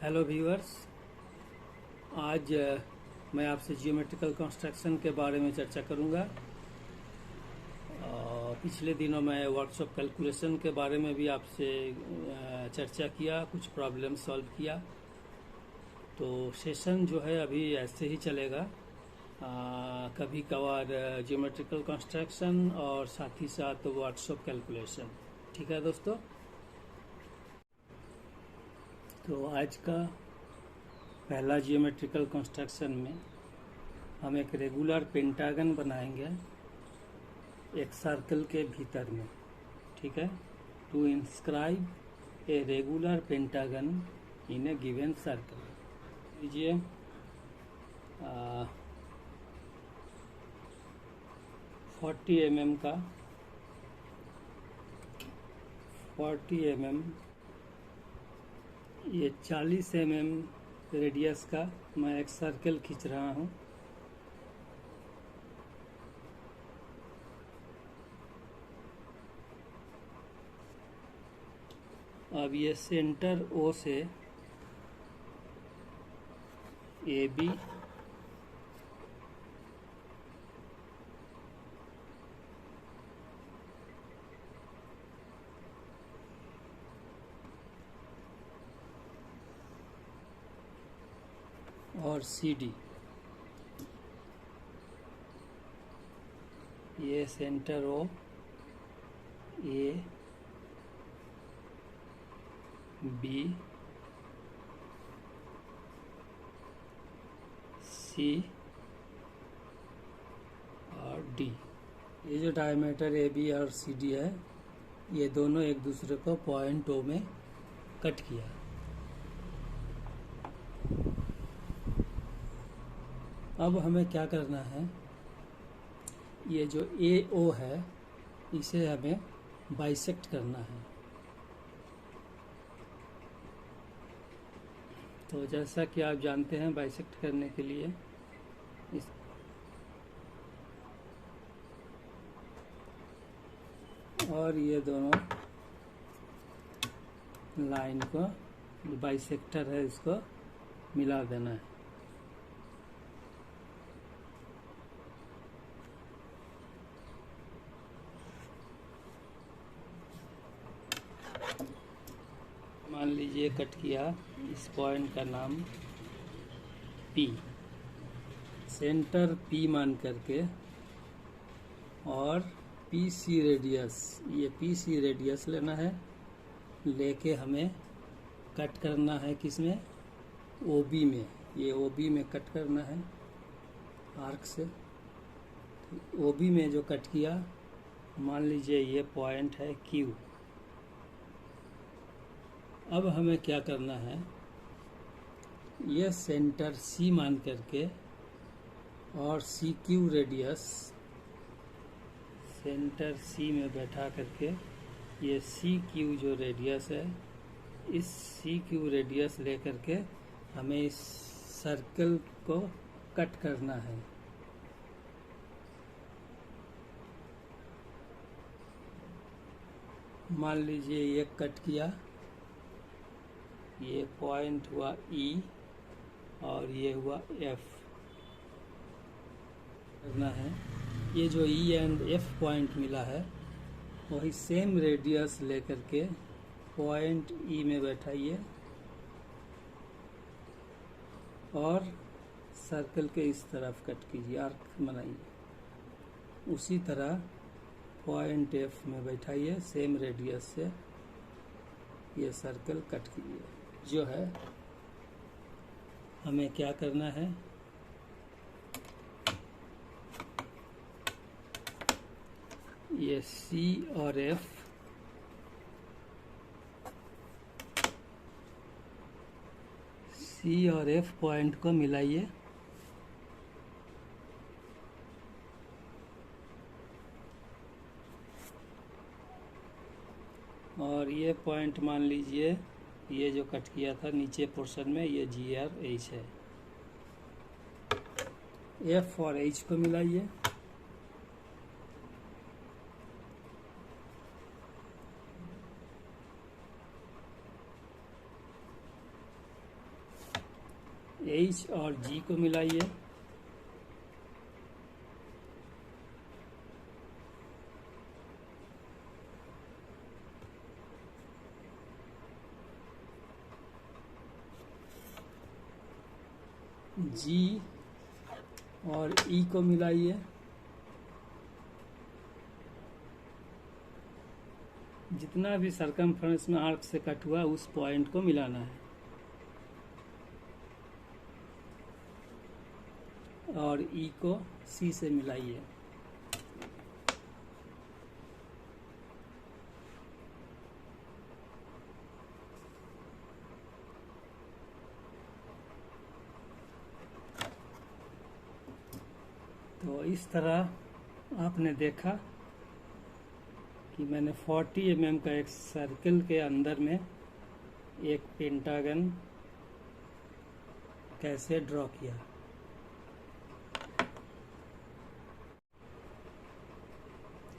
Hello viewers. आज मैं आपसे जियोमेट्रिकल कंस्ट्रक्शन के बारे में चर्चा करूंगा। पिछले दिनों मैं वर्कशॉप कैलकुलेशन के बारे में भी आपसे चर्चा किया, कुछ प्रॉब्लम सॉल्व किया। तो सेशन जो है अभी ऐसे ही चलेगा, कभी कभार जियोमेट्रिकल कंस्ट्रक्शन और साथ ही साथ वर्कशॉप कैलकुलेशन। ठीक है दोस्तों। तो आज का पहला जियोमेट्रिकल कंस्ट्रक्शन में हम एक रेगुलर पेंटागन बनाएंगे एक सर्कल के भीतर में। ठीक है। To inscribe a regular pentagon in a given circle. लीजिए 40 mm का 40 mm, ये 40 mm रेडियस का मैं एक सर्कल खींच रहा हूँ। अब ये सेंटर ओ से ए बी और सी डी, ये centre O A B C और डी। ये जो डायमीटर ए बी और सी डी है, ये दोनों एक दूसरे को पॉइंट ओ में कट किया। अब हमें क्या करना है, ये जो ए ओ है इसे हमें बाइसेक्ट करना है। तो जैसा कि आप जानते हैं, बाइसेक्ट करने के लिए इस और ये दोनों लाइन को, बाइसेक्टर है, इसको मिला देना है। मान लीजिए कट किया, इस पॉइंट का नाम P, सेंटर P मान करके, और PC रेडियस, ये PC रेडियस लेना है, लेके हमें कट करना है किसमें, OB में। ये OB में कट करना है आर्क से। OB में जो कट किया, मान लीजिए ये पॉइंट है Q। अब हमें क्या करना है, ये सेंटर C मान करके और CQ रेडियस सेंटर C में बैठा करके, ये CQ जो रेडियस है, इस CQ रेडियस लेकर के हमें इस सर्कल को कट करना है। मान लीजिए ये कट किया, ये पॉइंट हुआ E और ये हुआ F। करना है, ये जो E एंड F पॉइंट मिला है, वही सेम रेडियस लेकर के पॉइंट E में बैठाइए और सर्कल के इस तरफ कट कीजिए, आर्क बनाइए। उसी तरह पॉइंट F में बैठाइए, सेम रेडियस से ये सर्कल कट कीजिए। जो है हमें क्या करना है, ये C और F पॉइंट को मिलाइए और ये पॉइंट मान लीजिए, ये जो कट किया था नीचे पोर्शन में, ये G और H है। F और H को मिलाइए, एच और जी को मिलाइए। जी और ई को मिलाइए। जितना भी सरकमफ्रेंस में आर्क से कट हुआ उस पॉइंट को मिलाना है। और ई को सी से मिलाइए। तो इस तरह आपने देखा कि मैंने 40 mm का एक सर्कल के अंदर में एक पेंटागन कैसे ड्रॉ किया।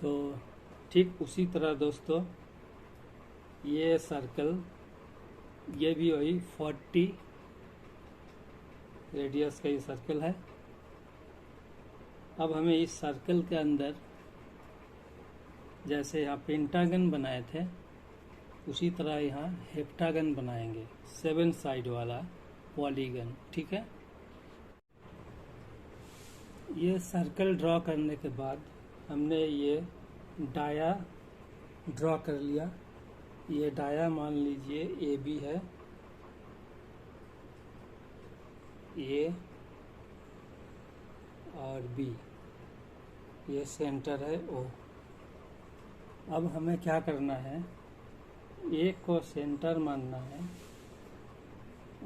तो ठीक उसी तरह दोस्तों ये सर्कल, ये भी वही 40 रेडियस का ये सर्कल है। अब हमें इस सर्कल के अंदर जैसे यहाँ पेंटागन बनाए थे उसी तरह यहाँ हेप्टागन बनाएंगे, 7 साइड वाला पॉलीगन। ठीक है, ये सर्कल ड्रॉ करने के बाद हमने ये डाया ड्रॉ कर लिया। ये डाया मान लीजिए ए बी है, ए और बी, ये सेंटर है ओ। अब हमें क्या करना है, ए को सेंटर मानना है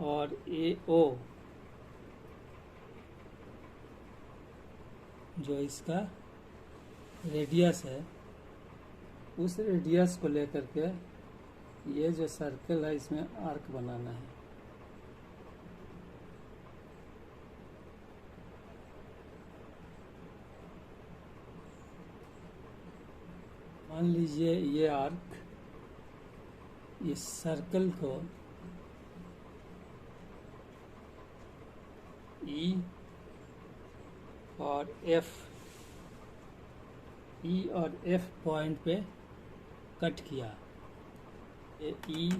और ए ओ जो इसका रेडियस है उस रेडियस को लेकर के ये जो सर्कल है इसमें आर्क बनाना है। मान लीजिए ये आर्क इस सर्कल को ई और एफ पॉइंट पे कट किया। ये ई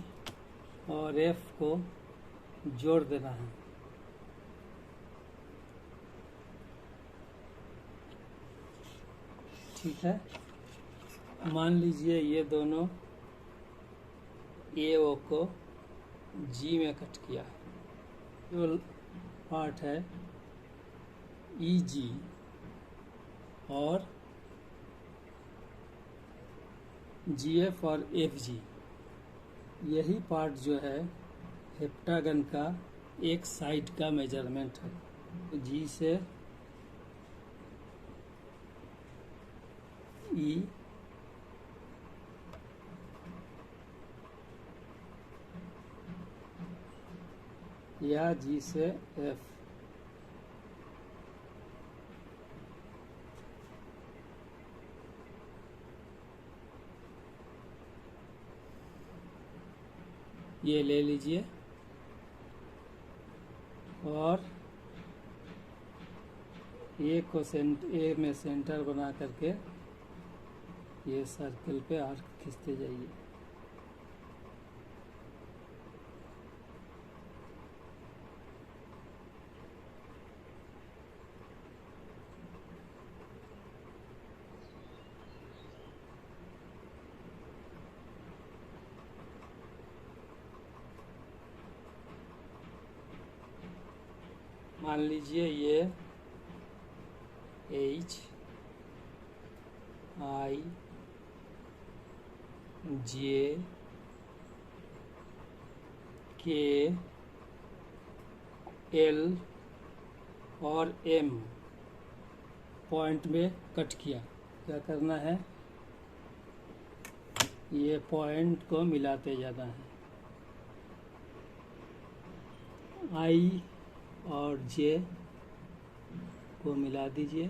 और एफ को जोड़ देना है। ठीक है, मान लीजिए ये दोनों ए ओ को जी में कट किया। जो पार्ट है ई जी और जी एफ और एफ जी, यही पार्ट जो है हेप्टागन का एक साइड का मेजरमेंट है। तो जी से ई या जी से एफ, ये ले लीजिए और ए को ए में सेंटर बना करके ये सर्कल पे आर्क खींचते जाइए। मान लीजिए ये H I J K L और एम पॉइंट में कट किया। क्या करना है, ये पॉइंट को मिलाते जाना है। आई और जे को मिला दीजिए।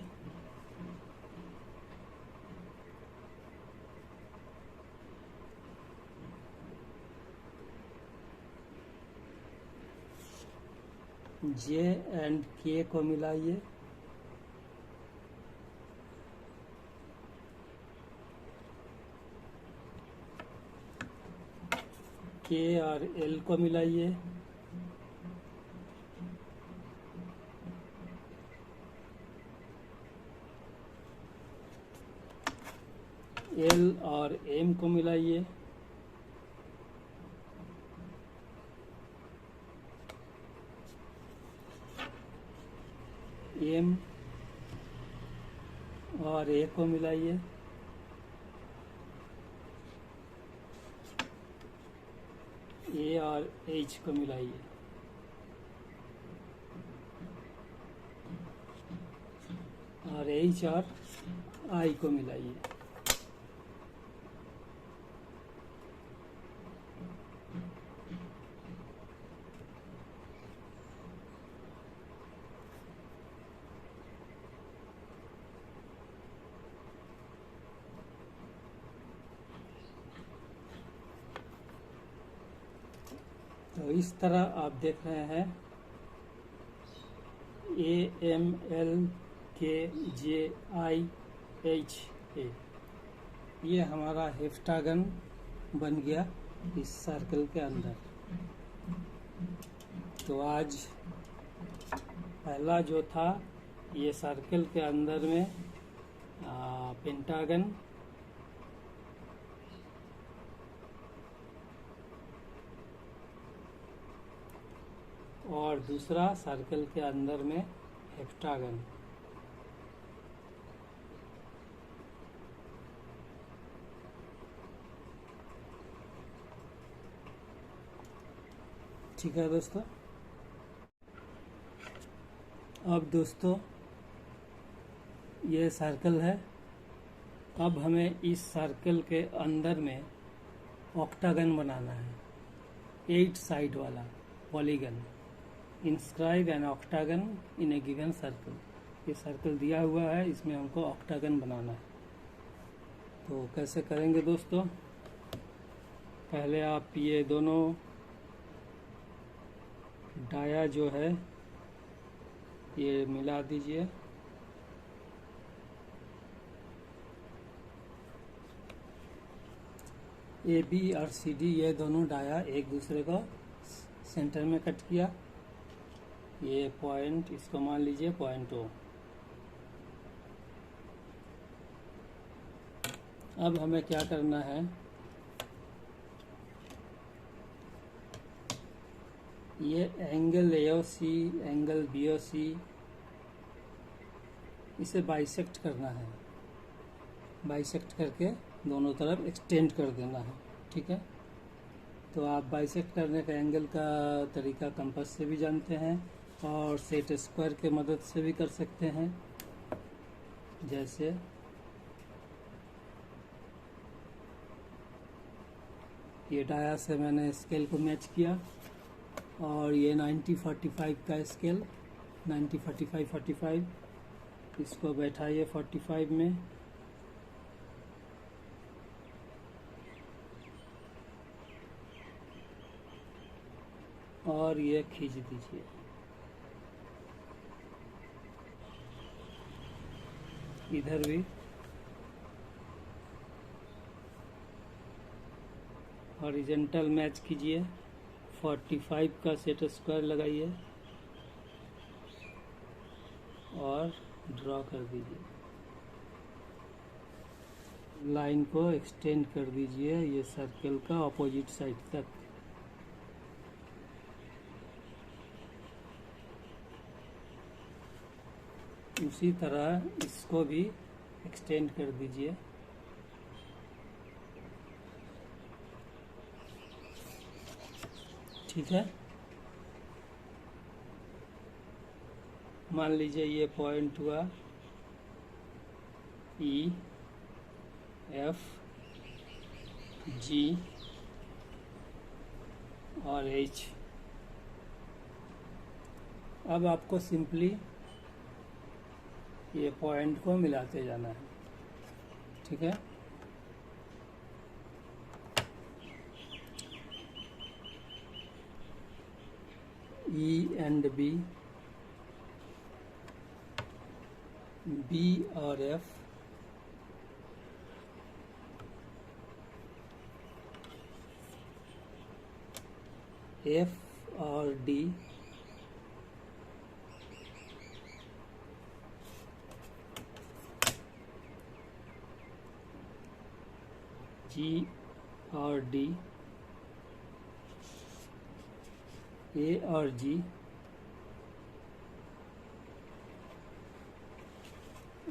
जे एंड के को मिलाइए, के और एल को मिलाइए, एल और एम को मिलाइए, एम और ए को मिलाइए, ए और एच को मिलाइए, और एच और आई को मिलाइए। तो इस तरह आप देख रहे हैं ए एम एल के जे आई एच ए, ये हमारा हेप्टागन बन गया इस सर्कल के अंदर। तो आज पहला जो था ये सर्कल के अंदर में पेंटागन, और दूसरा सर्कल के अंदर में हेप्टागन। ठीक है दोस्तों। अब दोस्तों ये सर्कल है, अब हमें इस सर्कल के अंदर में ऑक्टागन बनाना है, 8 साइड वाला polygon. Inscribe N octagon in a given circle. ये सर्कल दिया हुआ है, इसमें हमको ऑक्टागन बनाना है। तो कैसे करेंगे दोस्तों? पहले आप ये दोनों डाया जो है ये मिला दीजिए। ए बी और सी डी ये दोनों डाया एक दूसरे को सेंटर में कट किया। ये पॉइंट, इसको मान लीजिए पॉइंट ओ। अब हमें क्या करना है, ये एंगल AOC, एंगल BOC, इसे बाइसेक्ट करना है। बाइसेक्ट करके दोनों तरफ एक्सटेंड कर देना है। ठीक है, तो आप बाइसेक्ट करने का एंगल का तरीका कंपास से भी जानते हैं और सेट स्क्वायर के मदद से भी कर सकते हैं। जैसे ये डाया से मैंने स्केल को मैच किया और ये 90-45 का स्केल, 90-45-45, इसको बैठाइए 45 में। और ये खींच दीजिए। इधर भी हॉरिजॉन्टल मैच कीजिए, 45 का सेट स्क्वायर लगाइए और ड्रॉ कर दीजिए। लाइन को एक्सटेंड कर दीजिए ये सर्कल का अपोजिट साइड तक। उसी तरह इसको भी एक्सटेंड कर दीजिए। ठीक है, मान लीजिए ये पॉइंट हुआ E, F, G और H। अब आपको सिंपली ये पॉइंट को मिलाते जाना है। ठीक है, E and B, B और F, F और D, G और D, A और G,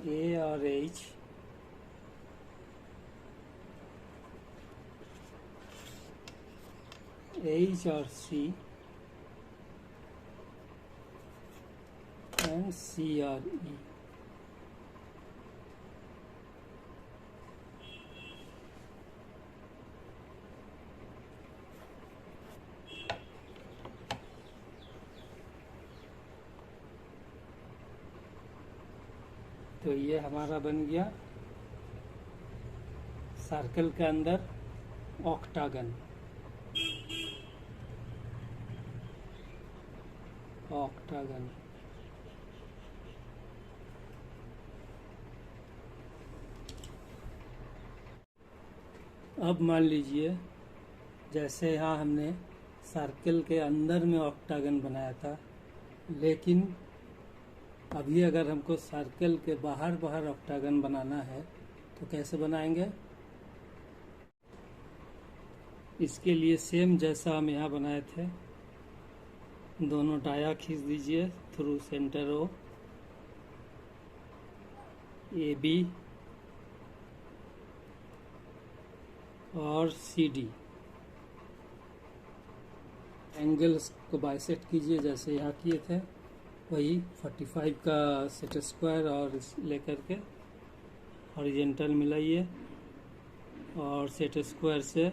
A और H, H और C, and C और E. तो ये हमारा बन गया सर्कल के अंदर ऑक्टागन। ऑक्टागन अब मान लीजिए जैसे यहाँ हमने सर्कल के अंदर में ऑक्टागन बनाया था, लेकिन अभी अगर हमको सर्कल के बाहर बाहर ऑक्टागन बनाना है तो कैसे बनाएंगे? इसके लिए सेम जैसा हम यहाँ बनाए थे, दोनों डाया खींच दीजिए through centre O, A B और सी डी। एंगल्स को बाइसेक्ट कीजिए जैसे यहाँ किए थे, वही 45 का सेट स्क्वायर और लेकर के हॉरिजेंटल मिलाइए और सेट स्क्वायर से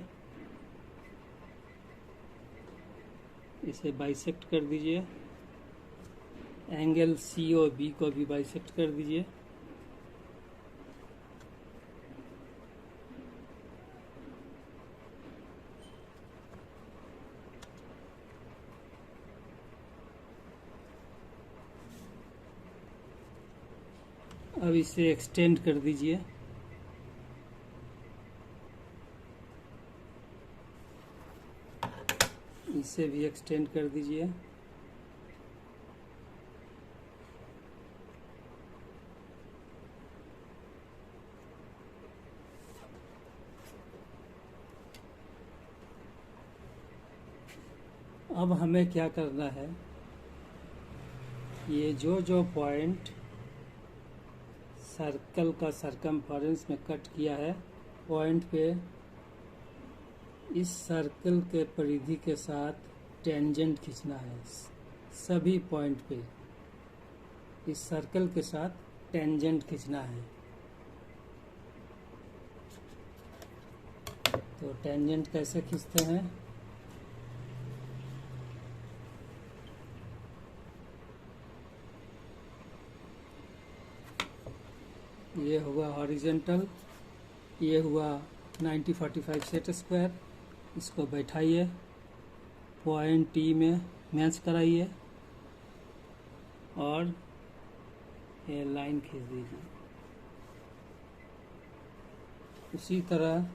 इसे बाइसेक्ट कर दीजिए। एंगल सी ओ बी को भी बाइसेक्ट कर दीजिए। अब इसे एक्सटेंड कर दीजिए। इसे भी एक्सटेंड कर दीजिए। अब हमें क्या करना है, ये जो पॉइंट सर्कल का सरकमफेरेंस में कट किया है, पॉइंट पे इस सर्कल के परिधि के साथ टेंजेंट खींचना है। सभी पॉइंट पे इस सर्कल के साथ टेंजेंट खींचना है। तो टेंजेंट कैसे खींचते हैं? ये हुआ हॉरिजेंटल, ये हुआ 90-45 सेट स्क्वायर। इसको बैठाइए, पॉइंट टी में मैच कराइए और ये लाइन खींच दीजिए। उसी तरह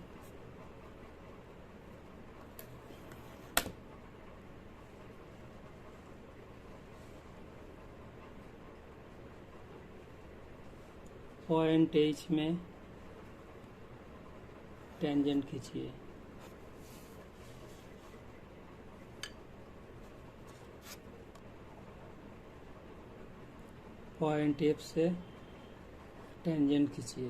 पॉइंट एच में टेंजेंट खींचिए। पॉइंट एफ से टेंजेंट खींचिए।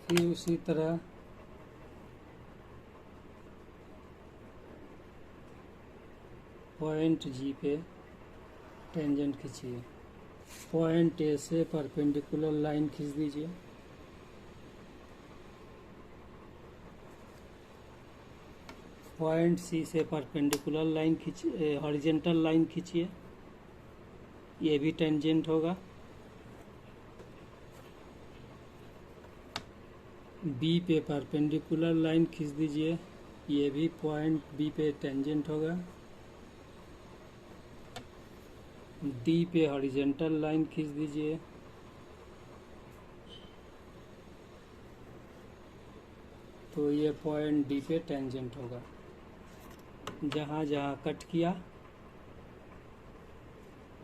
फिर उसी तरह पॉइंट जी पे टेंजेंट खींचिए। पॉइंट ए से परपेंडिकुलर लाइन खींच दीजिए। पॉइंट सी से परपेंडिकुलर लाइन खींचिए, हॉरिजेंटल लाइन खींचिए, ये भी टेंजेंट होगा। बी पे परपेंडिकुलर लाइन खींच दीजिए ये भी पॉइंट बी पे टेंजेंट होगा। डी पे हॉरिजॉन्टल लाइन खींच दीजिए। तो ये पॉइंट डी पे टेंजेंट होगा। जहाँ जहाँ कट किया,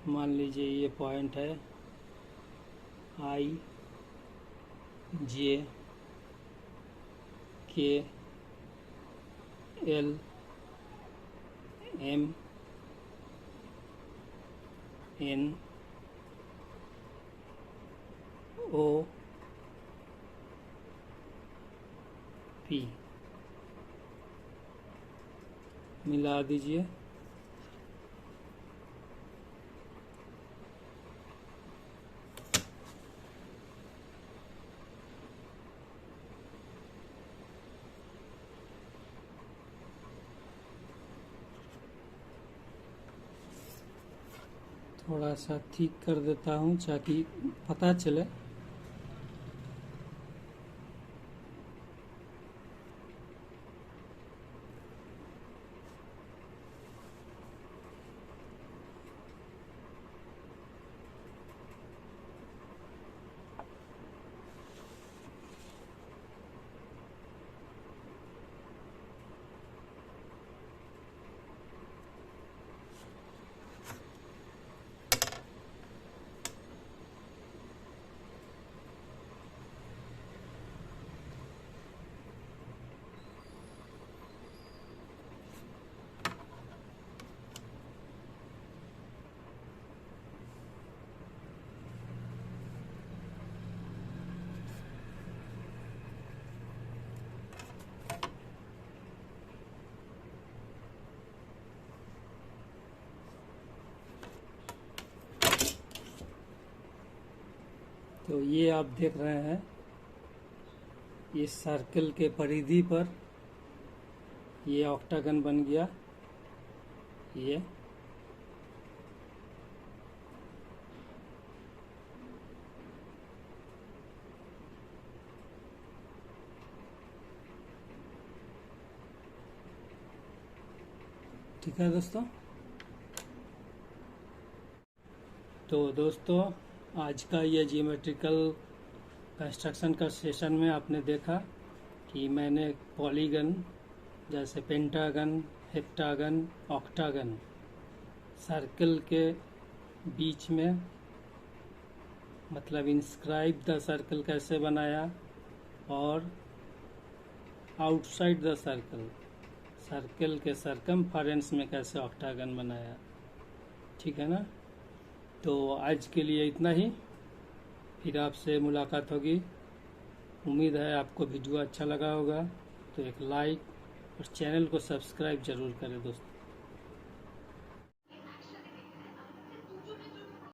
मान लीजिए ये पॉइंट है I J K L M N O P मिला दीजिए। थोड़ा सा ठीक कर देता हूँ ताकि पता चले। तो ये आप देख रहे हैं, इस सर्कल के परिधि पर ये ऑक्टागन बन गया। ये ठीक है दोस्तों। तो दोस्तों, आज का ये जियोमेट्रिकल कंस्ट्रक्शन का सेशन में आपने देखा कि मैंने पॉलीगन जैसे पेंटागन, हेप्टागन, ऑक्टागन, सर्कल के बीच में मतलब इंस्क्राइब द सर्कल कैसे बनाया, और आउटसाइड द सर्कल, सर्कल के सरकमफेरेंस में कैसे ऑक्टागन बनाया। ठीक है ना। तो आज के लिए इतना ही, फिर आपसे मुलाकात होगी। उम्मीद है आपको वीडियो अच्छा लगा होगा। तो एक लाइक और चैनल को सब्सक्राइब जरूर करें दोस्तों।